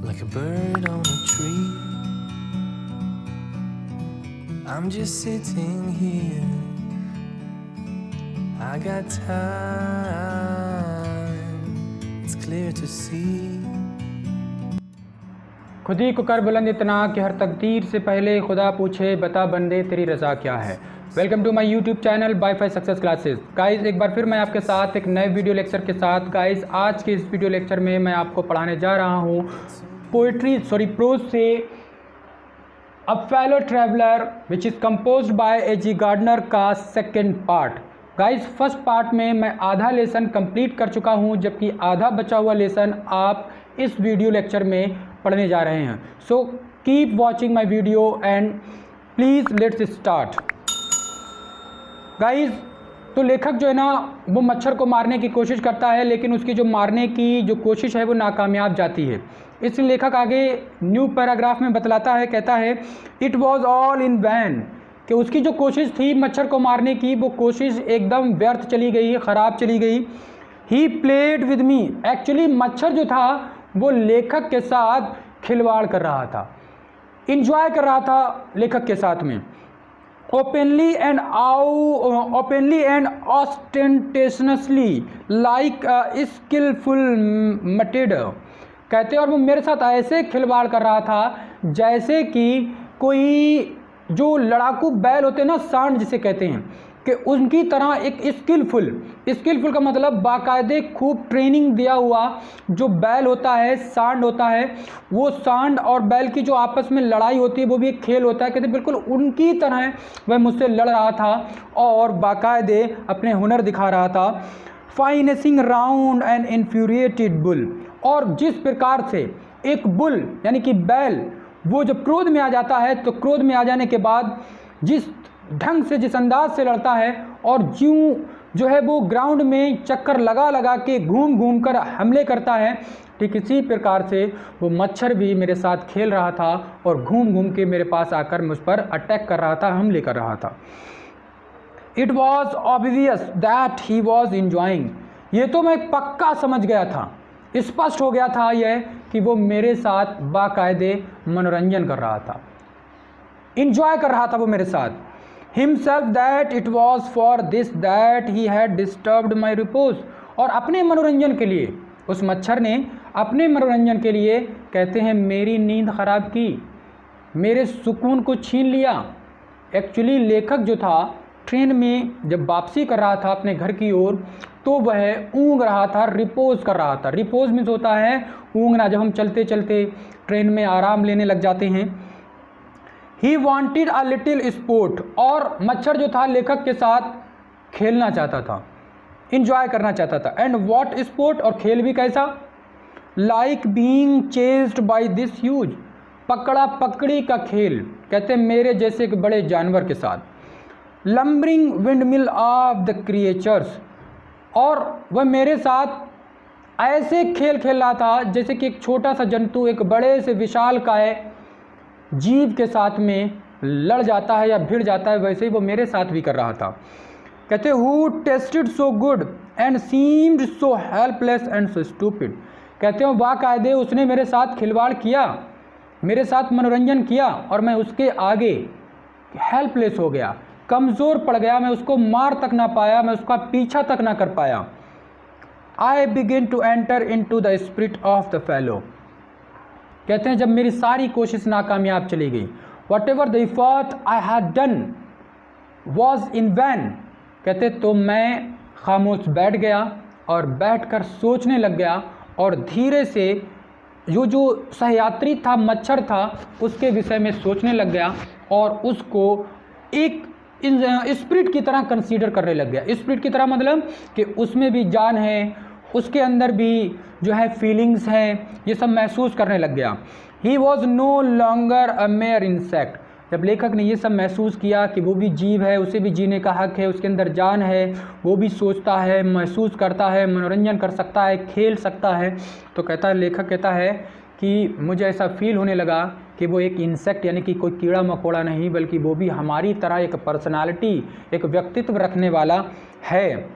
like a bird on a tree. I'm just sitting here. I got time. It's clear to see. खुदी को कर बुलंद इतना कि हर तकदीर से पहले खुदा पूछे बता बंदे तेरी रज़ा क्या है। Welcome to my YouTube channel WiFi success classes. Guys एक बार फिर मैं आपके साथ एक नए वीडियो लेक्चर के साथ गाइस आज के इस वीडियो लेक्चर में मैं आपको पढ़ाने जा रहा हूँ प्रोज से a fellow traveller which is composed by AG Gardiner का second part. Guys first part में मैं आधा लेसन कंप्लीट कर चुका हूँ, जबकि आधा बचा हुआ लेसन आप इस वीडियो लेक्चर में पढ़ने जा रहे हैं। So keep watching my video and please let's start. Guys तो लेखक जो है ना वो मच्छर को मारने की कोशिश करता है, लेकिन उसकी जो मारने की जो कोशिश है वो नाकामयाब जाती है। इसलिए लेखक आगे न्यू पैराग्राफ में बतलाता है, कहता है it was all in vain, कि उसकी जो कोशिश थी मच्छर को मारने की वो कोशिश एकदम व्यर्थ चली गई, ख़राब चली गई। He played with me, actually मच्छर जो था वो लेखक के साथ खिलवाड़ कर रहा था, इंजॉय कर रहा था लेखक के साथ में। ओपनली एंड ऑस्टेंटेशनसली लाइक स्किलफुल मटेडर, कहते हैं और वो मेरे साथ ऐसे खिलवाड़ कर रहा था जैसे कि कोई जो लड़ाकू बैल होते हैं ना, सांड जिसे कहते हैं, कि उनकी तरह एक स्किलफुल का मतलब बाकायदे खूब ट्रेनिंग दिया हुआ जो बैल होता है, सांड होता है, वो सांड और बैल की जो आपस में लड़ाई होती है वो भी एक खेल होता है। कहते बिल्कुल उनकी तरह वह मुझसे लड़ रहा था और बाकायदे अपने हुनर दिखा रहा था। Financing round and infuriated bull, और जिस प्रकार से एक बुल यानी कि बैल वो जब क्रोध में आ जाता है तो क्रोध में आ जाने के बाद जिस ढंग से जिस अंदाज से लड़ता है और ज्यों जो है वो ग्राउंड में चक्कर लगा लगा के घूम घूम कर हमले करता है, ठीक इसी प्रकार से वो मच्छर भी मेरे साथ खेल रहा था और घूम घूम के मेरे पास आकर मुझ पर अटैक कर रहा था, हमले कर रहा था। It was obvious that he was enjoying, ये तो मैं पक्का समझ गया था, स्पष्ट हो गया था यह कि वो मेरे साथ बाकायदे मनोरंजन कर रहा था, इंजॉय कर रहा था वो मेरे साथ। Himself that it was for this that he had disturbed my repose, और अपने मनोरंजन के लिए उस मच्छर ने अपने मनोरंजन के लिए कहते हैं मेरी नींद ख़राब की, मेरे सुकून को छीन लिया। एक्चुअली लेखक जो था ट्रेन में जब वापसी कर रहा था अपने घर की ओर तो वह ऊँग रहा था, रिपोज कर रहा था। रिपोज मीन्स होता है ऊँगना, जब हम चलते चलते ट्रेन में आराम लेने लग जाते हैं। He wanted a little sport, और मच्छर जो था लेखक के साथ खेलना चाहता था, इंजॉय करना चाहता था। एंड वॉट स्पोर्ट, और खेल भी कैसा, like being chased by this huge, पकड़ा पकड़ी का खेल, कहते हैं मेरे जैसे एक बड़े जानवर के साथ। Lumbering windmill of the creatures, और वह मेरे साथ ऐसे खेल खेल रहा था जैसे कि एक छोटा सा जंतु एक बड़े से विशालकाय जीव के साथ में लड़ जाता है या भिड़ जाता है, वैसे ही वो मेरे साथ भी कर रहा था। कहते who tested so good and seemed so helpless and so stupid, कहते हैं बाकायदे उसने मेरे साथ खिलवाड़ किया, मेरे साथ मनोरंजन किया और मैं उसके आगे हेल्पलेस हो गया, कमज़ोर पड़ गया, मैं उसको मार तक ना पाया, मैं उसका पीछा तक ना कर पाया। I begin to enter into the spirit of the fellow, कहते हैं जब मेरी सारी कोशिश नाकामयाब चली गई, whatever the effort I had done was in vain, कहते तो मैं खामोश बैठ गया और बैठकर सोचने लग गया और धीरे से जो सहयात्री था मच्छर था उसके विषय में सोचने लग गया और उसको एक स्पिरिट की तरह कंसीडर करने लग गया। स्पिरिट की तरह मतलब कि उसमें भी जान है, उसके अंदर भी जो है फीलिंग्स हैं, ये सब महसूस करने लग गया। He was no longer a mere insect, जब लेखक ने ये सब महसूस किया कि वो भी जीव है, उसे भी जीने का हक है, उसके अंदर जान है, वो भी सोचता है, महसूस करता है, मनोरंजन कर सकता है, खेल सकता है, तो कहता है लेखक कहता है कि मुझे ऐसा फील होने लगा कि वो एक इंसेक्ट यानी कि कोई कीड़ा मकोड़ा नहीं, बल्कि वो भी हमारी तरह एक पर्सनालिटी, एक व्यक्तित्व रखने वाला है।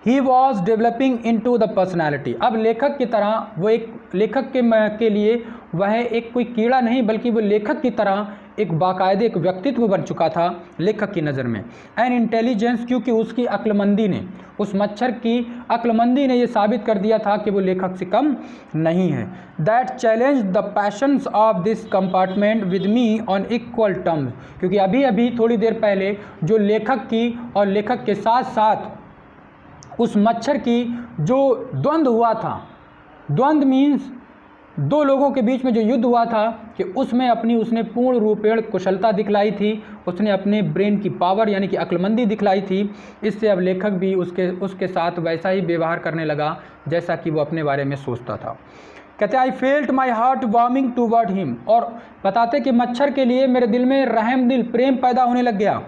He was developing into the personality. अब लेखक की तरह वो एक लेखक के लिए वह एक कोई कीड़ा नहीं बल्कि वो लेखक की तरह एक बाकायदे एक व्यक्तित्व बन चुका था लेखक की नज़र में। एन इंटेलिजेंस, क्योंकि उसकी अक्लमंदी ने, उस मच्छर की अक्लमंदी ने ये साबित कर दिया था कि वो लेखक से कम नहीं है। That challenge the patience of this compartment with me on equal terms, क्योंकि अभी अभी थोड़ी देर पहले जो लेखक की और लेखक के साथ साथ उस मच्छर की जो द्वंद्व हुआ था, द्वंद्व मीन्स दो लोगों के बीच में जो युद्ध हुआ था, कि उसमें उसने पूर्ण रूपेण कुशलता दिखलाई थी, उसने अपने ब्रेन की पावर यानी कि अक्लमंदी दिखलाई थी। इससे अब लेखक भी उसके साथ वैसा ही व्यवहार करने लगा जैसा कि वो अपने बारे में सोचता था। कहते हैं I felt my heart warming toward him, और बताते कि मच्छर के लिए मेरे दिल में रहम दिल प्रेम पैदा होने लग गया।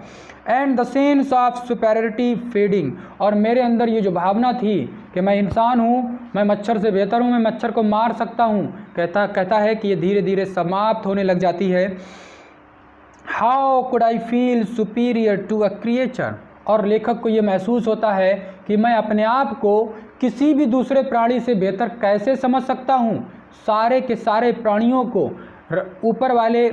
And the sense of superiority fading, और मेरे अंदर ये जो भावना थी कि मैं इंसान हूँ, मैं मच्छर से बेहतर हूँ, मैं मच्छर को मार सकता हूँ, कहता है कि ये धीरे धीरे समाप्त होने लग जाती है। How could I feel superior to a creature, और लेखक को ये महसूस होता है कि मैं अपने आप को किसी भी दूसरे प्राणी से बेहतर कैसे समझ सकता हूँ। सारे के सारे प्राणियों को ऊपर वाले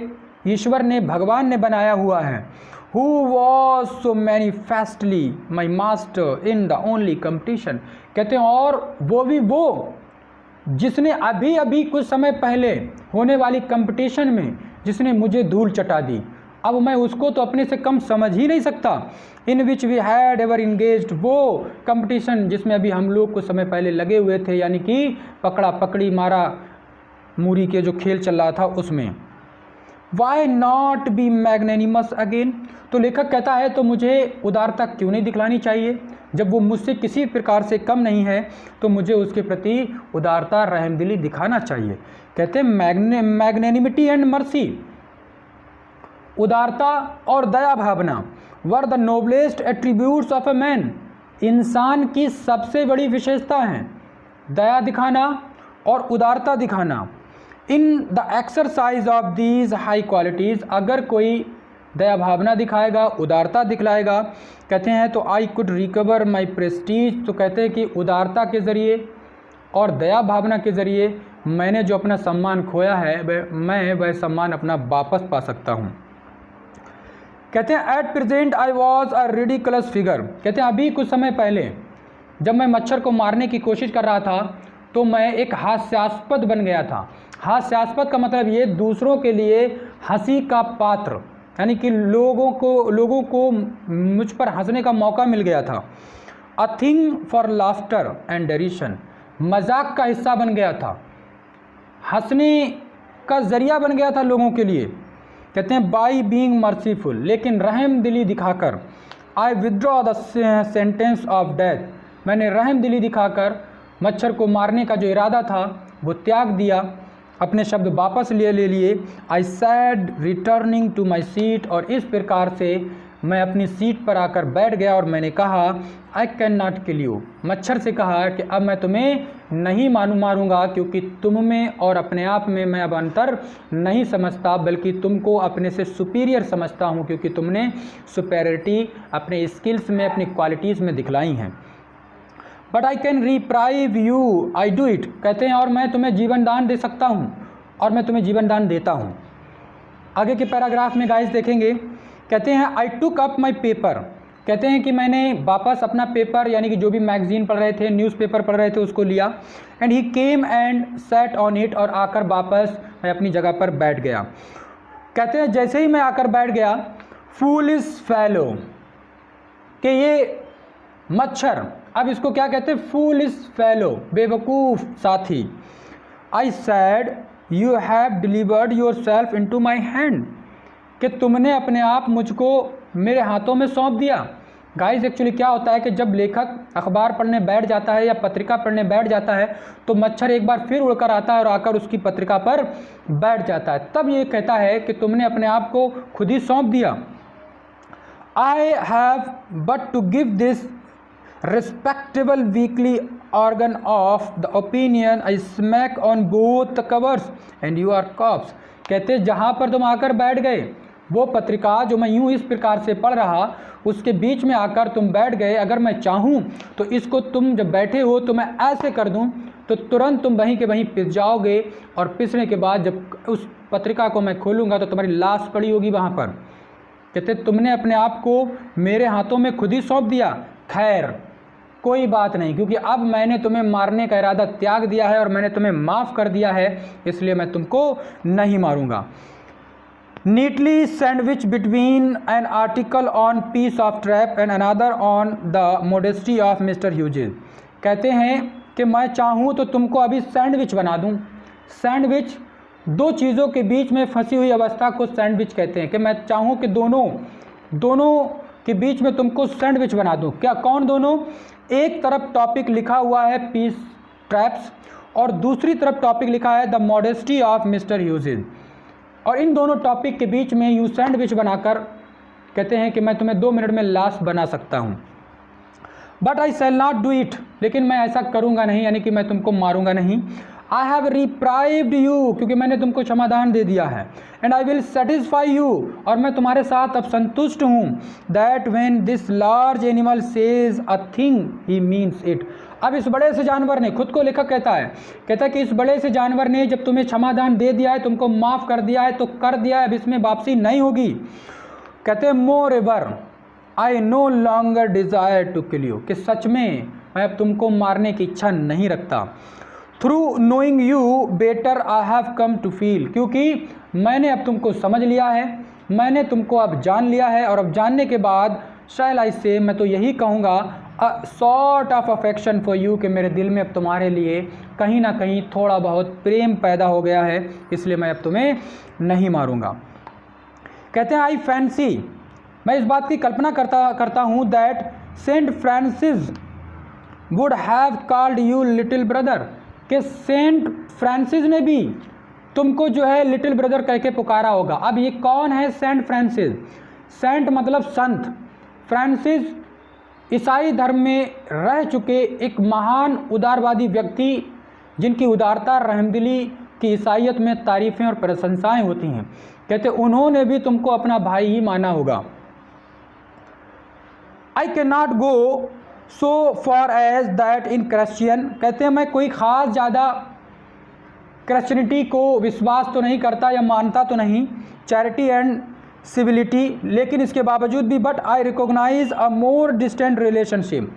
ईश्वर ने, भगवान ने बनाया हुआ है। Who was so manifestly my master in the only competition, कहते हैं और वो भी वो जिसने अभी अभी कुछ समय पहले होने वाली कंपटीशन में जिसने मुझे धूल चटा दी, अब मैं उसको तो अपने से कम समझ ही नहीं सकता। In which we had ever engaged, वो कंपटीशन जिसमें अभी हम लोग कुछ समय पहले लगे हुए थे, यानी कि पकड़ा पकड़ी मारा मूरी के जो खेल चल रहा था उसमें। वाई नॉट बी मैग्नेनिमस अगेन, तो लेखक कहता है तो मुझे उदारता क्यों नहीं दिखलानी चाहिए, जब वो मुझसे किसी प्रकार से कम नहीं है तो मुझे उसके प्रति उदारता रहमदिली दिखाना चाहिए। कहते हैं मैग्नेनिमिटी एंड मर्सी, उदारता और दया भावना were the noblest attributes of a man, इंसान की सबसे बड़ी विशेषता हैं दया दिखाना और उदारता दिखाना। In the exercise of these high qualities, अगर कोई दया भावना दिखाएगा, उदारता दिखलाएगा, कहते हैं तो I could recover my Prestige, तो कहते हैं कि उदारता के ज़रिए और दया भावना के ज़रिए मैंने जो अपना सम्मान खोया है मैं वह सम्मान अपना वापस पा सकता हूँ। कहते हैं at present I was a ridiculous figure, कहते हैं अभी कुछ समय पहले जब मैं मच्छर को मारने की कोशिश कर रहा था तो मैं एक हास्यास्पद बन गया था। हास्यास्पद का मतलब ये दूसरों के लिए हंसी का पात्र, यानी कि लोगों को मुझ पर हंसने का मौका मिल गया था। A thing for laughter and derision, मजाक का हिस्सा बन गया था, हंसने का ज़रिया बन गया था लोगों के लिए। कहते हैं बाई बीइंग मर्सीफुल, लेकिन रहम दिली दिखाकर I withdraw the sentence of death, मैंने रहम दिली दिखाकर मच्छर को मारने का जो इरादा था वो त्याग दिया, अपने शब्द वापस ले लिए। I said returning to my seat, और इस प्रकार से मैं अपनी सीट पर आकर बैठ गया और मैंने कहा आई कैन नॉट किल यू, मच्छर से कहा कि अब मैं तुम्हें नहीं मारूंगा क्योंकि तुम में और अपने आप में मैं अब अंतर नहीं समझता, बल्कि तुमको अपने से सुपीरियर समझता हूँ क्योंकि तुमने सुपेरिटी अपने स्किल्स में, अपनी क्वालिटीज़ में दिखलाई हैं। But I can reprieve you I do it, कहते हैं और मैं तुम्हें जीवन दान दे सकता हूँ और मैं तुम्हें जीवन दान देता हूँ। आगे के पैराग्राफ में गाइस देखेंगे, कहते हैं आई टुक अप माई पेपर, कहते हैं कि मैंने वापस अपना पेपर यानी कि जो भी मैगजीन पढ़ रहे थे, न्यूज़पेपर पढ़ रहे थे उसको लिया। And he came and set on it, और आकर वापस मैं अपनी जगह पर बैठ गया। कहते हैं जैसे ही मैं आकर बैठ गया, फूलिश फेलो, कि ये मच्छर, अब इसको क्या कहते हैं, फूलिश फेलो, बेवकूफ़ साथी। I said you have delivered yourself into my hand, कि तुमने अपने आप मुझको मेरे हाथों में सौंप दिया। गाइस एक्चुअली क्या होता है कि जब लेखक अखबार पढ़ने बैठ जाता है या पत्रिका पढ़ने बैठ जाता है तो मच्छर एक बार फिर उड़कर आता है और आकर उसकी पत्रिका पर बैठ जाता है, तब ये कहता है कि तुमने अपने आप को खुद ही सौंप दिया। I have but to give this respectable weekly organ of the opinion I smack on both the covers and you are cops, कहते जहाँ पर तुम आकर बैठ गए वो पत्रिका जो मैं यूं इस प्रकार से पढ़ रहा, उसके बीच में आकर तुम बैठ गए। अगर मैं चाहूं तो इसको तुम जब बैठे हो तो मैं ऐसे कर दूं तो तुरंत तुम वहीं के वहीं पिस जाओगे, और पिसने के बाद जब उस पत्रिका को मैं खोलूँगा तो तुम्हारी लाश पड़ी होगी वहाँ पर। कहते तुमने अपने आप को मेरे हाथों में खुद ही सौंप दिया। खैर कोई बात नहीं, क्योंकि अब मैंने तुम्हें मारने का इरादा त्याग दिया है और मैंने तुम्हें माफ़ कर दिया है, इसलिए मैं तुमको नहीं मारूंगा। Neatly sandwich between an article on peace of trap and another on the modesty of mister Hughes. कहते हैं कि मैं चाहूँ तो तुमको अभी सैंडविच बना दूँ। सैंडविच दो चीज़ों के बीच में फंसी हुई अवस्था को सैंडविच कहते हैं, कि मैं चाहूँ कि दोनों के बीच में तुमको सैंडविच बना दूँ। क्या कौन दोनों? एक तरफ टॉपिक लिखा हुआ है पीस ट्रैप्स और दूसरी तरफ टॉपिक लिखा है the modesty of mister Hughes, और इन दोनों टॉपिक के बीच में यूँ सैंडविच बनाकर कहते हैं कि मैं तुम्हें 2 मिनट में लाश बना सकता हूँ। But I shall not do it, लेकिन मैं ऐसा करूँगा नहीं, यानी कि मैं तुमको मारूंगा नहीं। आई हैव रिप्राइव्ड यू, क्योंकि मैंने तुमको क्षमादान दे दिया है। And I will satisfy you, और मैं तुम्हारे साथ अब संतुष्ट हूँ। That when this large animal says a thing he means it. अब इस बड़े से जानवर ने, खुद को लेखक कहता है कि इस बड़े से जानवर ने जब तुम्हें क्षमादान दे दिया है, तुमको माफ़ कर दिया है, तो कर दिया है, अब इसमें वापसी नहीं होगी। कहते हैं moreover I no longer desire to kill you, कि सच में मैं अब तुमको मारने की इच्छा नहीं रखता। Through knowing you better I have come to feel, क्योंकि मैंने अब तुमको समझ लिया है, मैंने तुमको अब जान लिया है, और अब जानने के बाद शैल आई से, मैं तो यही कहूँगा, a sort of affection for you, कि मेरे दिल में अब तुम्हारे लिए कहीं ना कहीं थोड़ा बहुत प्रेम पैदा हो गया है, इसलिए मैं अब तुम्हें नहीं मारूँगा। कहते हैं आई फैंसी, मैं इस बात की कल्पना करता हूँ that Saint Francis would have called you little brother, कि सेंट फ्रांसिस ने भी तुमको जो है लिटिल ब्रदर कह के पुकारा होगा। अब ये कौन है सेंट फ्रांसिस? सेंट मतलब संत, फ्रांसिस ईसाई धर्म में रह चुके एक महान उदारवादी व्यक्ति, जिनकी उदारता रहमदिली की ईसाइयत में तारीफ़ें और प्रशंसाएं होती हैं। कहते उन्होंने भी तुमको अपना भाई ही माना होगा। I can not go so far as that in Christian, कहते हैं मैं कोई ख़ास ज़्यादा क्रिश्चियनिटी को विश्वास तो नहीं करता या मानता तो नहीं, चैरिटी एंड सिविलिटी, लेकिन इसके बावजूद भी but I recognise a more distant relationship,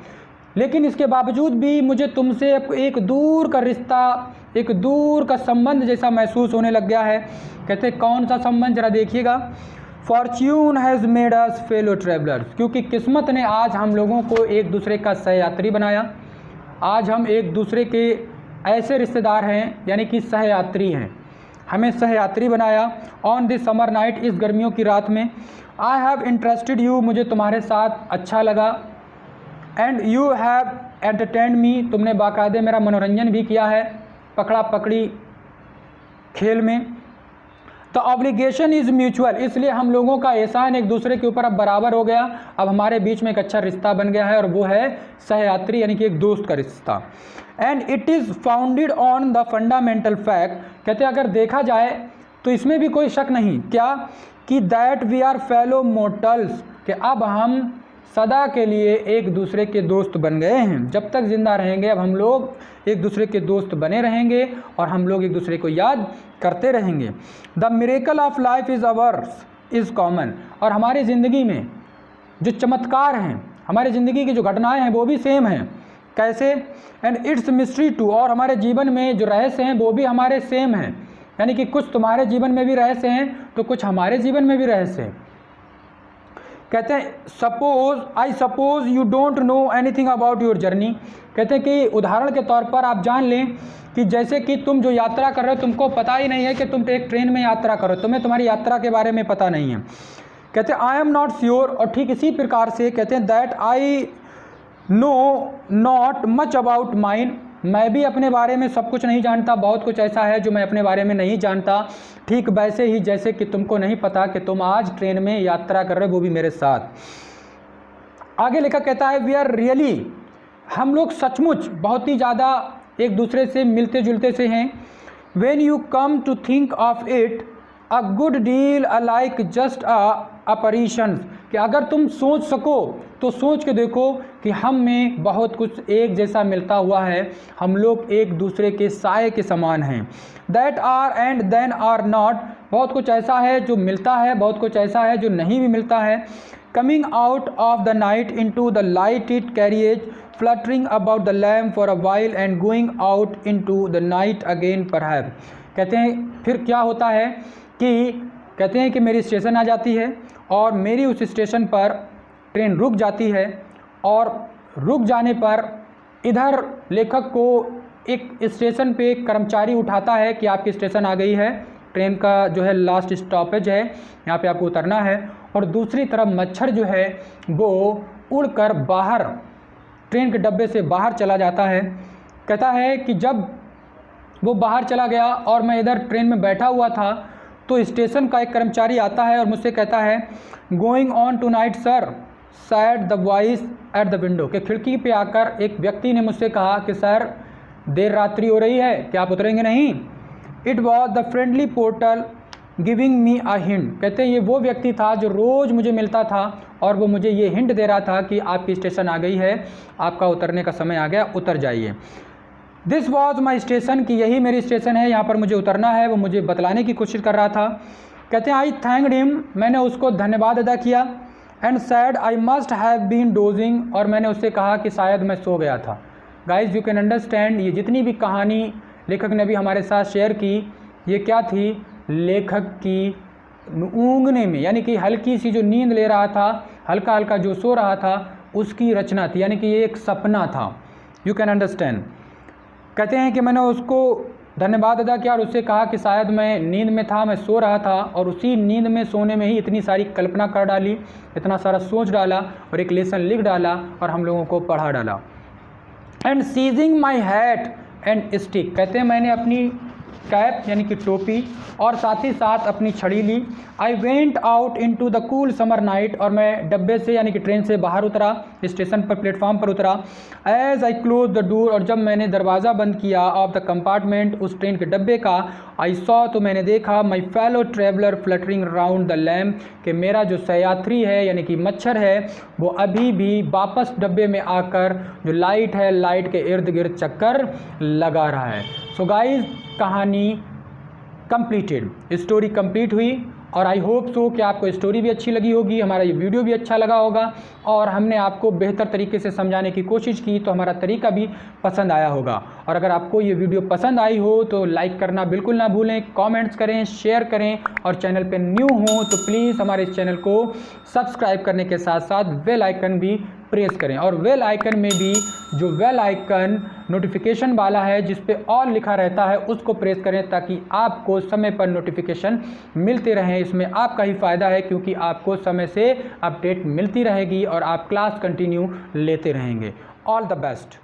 लेकिन इसके बावजूद भी मुझे तुमसे एक दूर का रिश्ता, एक दूर का संबंध जैसा महसूस होने लग गया है। कहते कौन सा संबंध, जरा देखिएगा। Fortune has made us fellow travellers, क्योंकि किस्मत ने आज हम लोगों को एक दूसरे का सहयात्री बनाया। आज हम एक दूसरे के ऐसे रिश्तेदार हैं, यानी कि सहयात्री हैं, हमें सहयात्री बनाया। ऑन दिस समर नाइट, इस गर्मियों की रात में। आई हैव इंटरेस्टेड यू, मुझे तुम्हारे साथ अच्छा लगा। एंड यू हैव एंटरटेन्ड मी, तुमने बाकायदे मेरा मनोरंजन भी किया है पकड़ा पकड़ी खेल में। तो ऑब्लिगेशन इज़ म्यूचुअल, इसलिए हम लोगों का एहसान एक दूसरे के ऊपर अब बराबर हो गया। अब हमारे बीच में एक अच्छा रिश्ता बन गया है, और वो है सहयात्री, यानी कि एक दोस्त का रिश्ता। And it is founded on the fundamental fact, कहते अगर देखा जाए तो इसमें भी कोई शक नहीं, क्या कि that we are fellow mortals, कि अब हम सदा के लिए एक दूसरे के दोस्त बन गए हैं। जब तक ज़िंदा रहेंगे अब हम लोग एक दूसरे के दोस्त बने रहेंगे, और हम लोग एक दूसरे को याद करते रहेंगे। The miracle of life is ours is common, और हमारी ज़िंदगी में जो चमत्कार हैं, हमारी ज़िंदगी की जो घटनाएं हैं वो भी सेम हैं। कैसे? एंड इट्स मिस्ट्री टू, और हमारे जीवन में जो रहस्य हैं वो भी हमारे सेम हैं, यानी कि कुछ तुम्हारे जीवन में भी रहस्य हैं तो कुछ हमारे जीवन में भी रहस्य हैं। कहते हैं I suppose you don't know anything about your journey, कहते हैं कि उदाहरण के तौर पर आप जान लें कि जैसे कि तुम जो यात्रा कर रहे हो, तुमको पता ही नहीं है कि तुम एक ट्रेन में यात्रा करो, तुम्हें तुम्हारी यात्रा के बारे में पता नहीं है। कहते हैं आई एम नॉट श्योर, और ठीक इसी प्रकार से कहते हैं that I know not much about mine, मैं भी अपने बारे में सब कुछ नहीं जानता, बहुत कुछ ऐसा है जो मैं अपने बारे में नहीं जानता। ठीक वैसे ही जैसे कि तुमको नहीं पता कि तुम आज ट्रेन में यात्रा कर रहे हो, वो भी मेरे साथ। आगे लेखक कहता है वी आर रियली, हम लोग सचमुच बहुत ही ज़्यादा एक दूसरे से मिलते जुलते से हैं। When you come to think of it a good deal like just apparitions, कि अगर तुम सोच सको तो सोच के देखो कि हम में बहुत कुछ एक जैसा मिलता हुआ है, हम लोग एक दूसरे के साए के समान हैं। That are and then are not, बहुत कुछ ऐसा है जो मिलता है, बहुत कुछ ऐसा है जो नहीं भी मिलता है। Coming out of the night into the light it carriage, fluttering about the lamp for a while and going out into the night again perhaps. कहते हैं फिर क्या होता है कि कहते हैं कि मेरी स्टेशन आ जाती है और मेरी उस स्टेशन पर ट्रेन रुक जाती है, और रुक जाने पर इधर लेखक को एक स्टेशन पे एक कर्मचारी उठाता है कि आपकी स्टेशन आ गई है, ट्रेन का जो है लास्ट स्टॉपेज है, यहाँ पे आपको उतरना है। और दूसरी तरफ मच्छर जो है वो उड़कर बाहर ट्रेन के डब्बे से बाहर चला जाता है। कहता है कि जब वो बाहर चला गया और मैं इधर ट्रेन में बैठा हुआ था तो स्टेशन का एक कर्मचारी आता है और मुझसे कहता है going on tonight sir, said the voice at the window, कि खिड़की पे आकर एक व्यक्ति ने मुझसे कहा कि सर देर रात्रि हो रही है, क्या आप उतरेंगे नहीं। It was the friendly portal giving me a hint, कहते हैं ये वो व्यक्ति था जो रोज़ मुझे मिलता था और वो मुझे ये हिंट दे रहा था कि आपकी स्टेशन आ गई है, आपका उतरने का समय आ गया, उतर जाइए। दिस वॉज माई स्टेशन, कि यही मेरी स्टेशन है, यहाँ पर मुझे उतरना है, वो मुझे बतलाने की कोशिश कर रहा था। कहते हैं आई थैंक्ड हिम, मैंने उसको धन्यवाद अदा किया। And said I must have been dozing, और मैंने उससे कहा कि शायद मैं सो गया था। गाइज यू कैन अंडरस्टैंड, ये जितनी भी कहानी लेखक ने भी हमारे साथ शेयर की, ये क्या थी, लेखक की ऊँघने में, यानी कि हल्की सी जो नींद ले रहा था, हल्का हल्का जो सो रहा था, उसकी रचना थी, यानी कि ये एक सपना था। You can understand. कहते हैं कि मैंने उसको धन्यवाद अदा किया और उससे कहा कि शायद मैं नींद में था, मैं सो रहा था, और उसी नींद में सोने में ही इतनी सारी कल्पना कर डाली, इतना सारा सोच डाला और एक लेसन लिख डाला और हम लोगों को पढ़ा डाला। And seizing my hat and stick, कहते हैं मैंने अपनी कैप यानी कि टोपी और साथ ही साथ अपनी छड़ी ली। I went out into the cool summer night, और मैं डब्बे से यानी कि ट्रेन से बाहर उतरा, स्टेशन पर प्लेटफॉर्म पर उतरा। As I close the door, और जब मैंने दरवाज़ा बंद किया ऑफ द कंपार्टमेंट, उस ट्रेन के डब्बे का, आई सॉ, तो मैंने देखा my fellow traveller fluttering round the lamp, कि मेरा जो सयात्री है यानी कि मच्छर है वो अभी भी वापस डब्बे में आकर जो लाइट है, लाइट के इर्द गिर्द चक्कर लगा रहा है। सो गाइज कहानी कंप्लीटेड, स्टोरी कंप्लीट हुई, और आई होप सो कि आपको स्टोरी भी अच्छी लगी होगी, हमारा ये वीडियो भी अच्छा लगा होगा, और हमने आपको बेहतर तरीके से समझाने की कोशिश की तो हमारा तरीका भी पसंद आया होगा। और अगर आपको ये वीडियो पसंद आई हो तो लाइक करना बिल्कुल ना भूलें, कमेंट्स करें, शेयर करें, और चैनल पे न्यू हो तो प्लीज़ हमारे इस चैनल को सब्सक्राइब करने के साथ साथ बेल आइकन भी प्रेस करें। और बेल आइकन में भी जो बेल आइकन नोटिफिकेशन वाला है जिस पे ऑल लिखा रहता है उसको प्रेस करें, ताकि आपको समय पर नोटिफिकेशन मिलते रहें। इसमें आपका ही फ़ायदा है क्योंकि आपको समय से अपडेट मिलती रहेगी और आप क्लास कंटिन्यू लेते रहेंगे। All the best.